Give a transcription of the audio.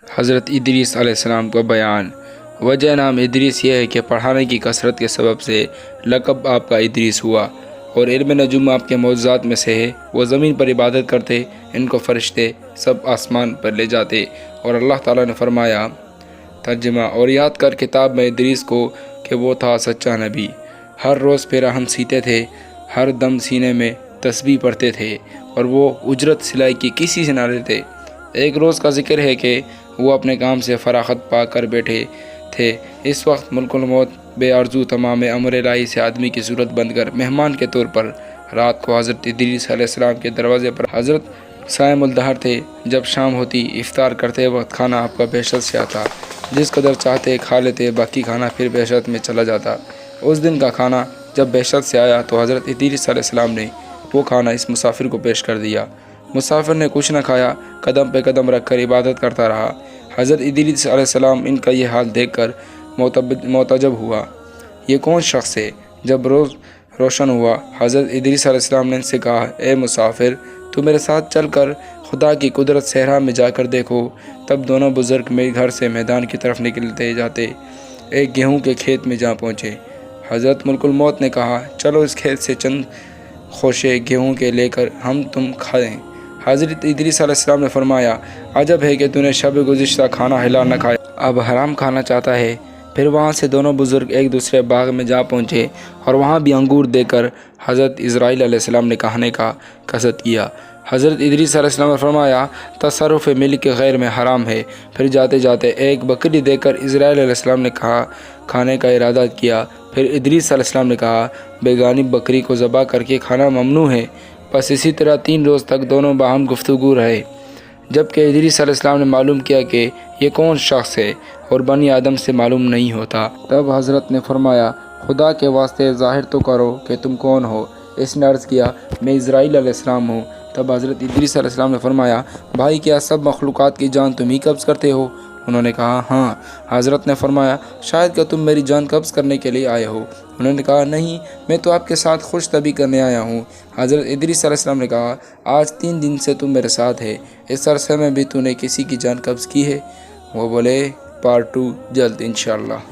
حضرت ادریس علیہ السلام کا بیان۔ وجہ نام ادریس یہ ہے کہ پڑھانے کی کثرت کے سبب سے لقب آپ کا ادریس ہوا، اور علم نجوم آپ کے معجزات میں سے ہے۔ وہ زمین پر عبادت کرتے، ان کو فرشتے سب آسمان پر لے جاتے، اور اللہ تعالیٰ نے فرمایا ترجمہ: اور یاد کر کتاب میں ادریس کو کہ وہ تھا سچا نبی، ہر روز پیراہن سیتے تھے، ہر دم سینے میں تسبیح پڑھتے تھے، اور وہ اجرت سلائی کی کسی سے نہ لیتے۔ ایک روز کا ذکر ہے کہ وہ اپنے کام سے فراغت پا کر بیٹھے تھے۔ اس وقت ملک الموت بے آرزو تمام امر الہی سے آدمی کی صورت بن کر مہمان کے طور پر رات کو حضرت ادریس علیہ السلام کے دروازے پر حضرت صائم الدہر تھے۔ جب شام ہوتی، افطار کرتے وقت کھانا آپ کا بہشت سے آتا، جس قدر چاہتے کھا لیتے، باقی کھانا پھر بہشت میں چلا جاتا۔ اس دن کا کھانا جب بہشت سے آیا تو حضرت ادریس علیہ السلام نے وہ کھانا اس مسافر کو پیش کر دیا۔ مسافر نے کچھ نہ کھایا، قدم پہ قدم رکھ کر عبادت کرتا رہا۔ حضرت ادریس علیہ السلام ان کا یہ حال دیکھ کر معتجب ہوا۔ یہ کون شخص ہے؟ جب روز روشن ہوا، حضرت ادریس علیہ السلام نے ان سے کہا: اے مسافر، تو میرے ساتھ چل کر خدا کی قدرت صحرا میں جا کر دیکھو۔ تب دونوں بزرگ میرے گھر سے میدان کی طرف نکلتے جاتے ایک گیہوں کے کھیت میں جا پہنچے۔ حضرت ملک الموت نے کہا: چلو اس کھیت سے چند خوشے گیہوں کے لے کر ہم تم کھائیں۔ حضرت ادریس علیہ السلام نے فرمایا: عجب ہے کہ تو نے شب گزشتہ کھانا حلال نہ کھایا، اب حرام کھانا چاہتا ہے۔ پھر وہاں سے دونوں بزرگ ایک دوسرے باغ میں جا پہنچے، اور وہاں بھی انگور دے کر حضرت اسرائیل علیہ السلام نے کھانے کا قصد کیا۔ حضرت ادریس علیہ السلام نے فرمایا: تصرف ملک غیر میں حرام ہے۔ پھر جاتے جاتے ایک بکری دے کر اسرائیل علیہ السلام نے کھانے کا ارادہ کیا۔ پھر ادریس علیہ السلام نے کہا: بیگانی بکری کو ذبح کر کے کھانا ممنوع ہے۔ بس اسی طرح 3 روز تک دونوں باہم گفتگو رہے، جب کہ ادریس علیہ السلام نے معلوم کیا کہ یہ کون شخص ہے اور بنی آدم سے معلوم نہیں ہوتا۔ تب حضرت نے فرمایا: خدا کے واسطے ظاہر تو کرو کہ تم کون ہو۔ اس نے عرض کیا: میں اسرائیل علیہ السلام ہوں۔ تب حضرت ادریس علیہ السلام نے فرمایا: بھائی، کیا سب مخلوقات کی جان تم ہی قبض کرتے ہو؟ انہوں نے کہا: ہاں۔ حضرت نے فرمایا: شاید کہ تم میری جان قبض کرنے کے لیے آئے ہو؟ انہوں نے کہا: نہیں، میں تو آپ کے ساتھ خوش طبعی کرنے آیا ہوں۔ حضرت ادریس علیہ السلام نے کہا: آج 3 دن سے تم میرے ساتھ ہے، اس عرصے میں بھی تو نے کسی کی جان قبض کی ہے؟ وہ بولے: پارٹ 2 جلد انشاءاللہ۔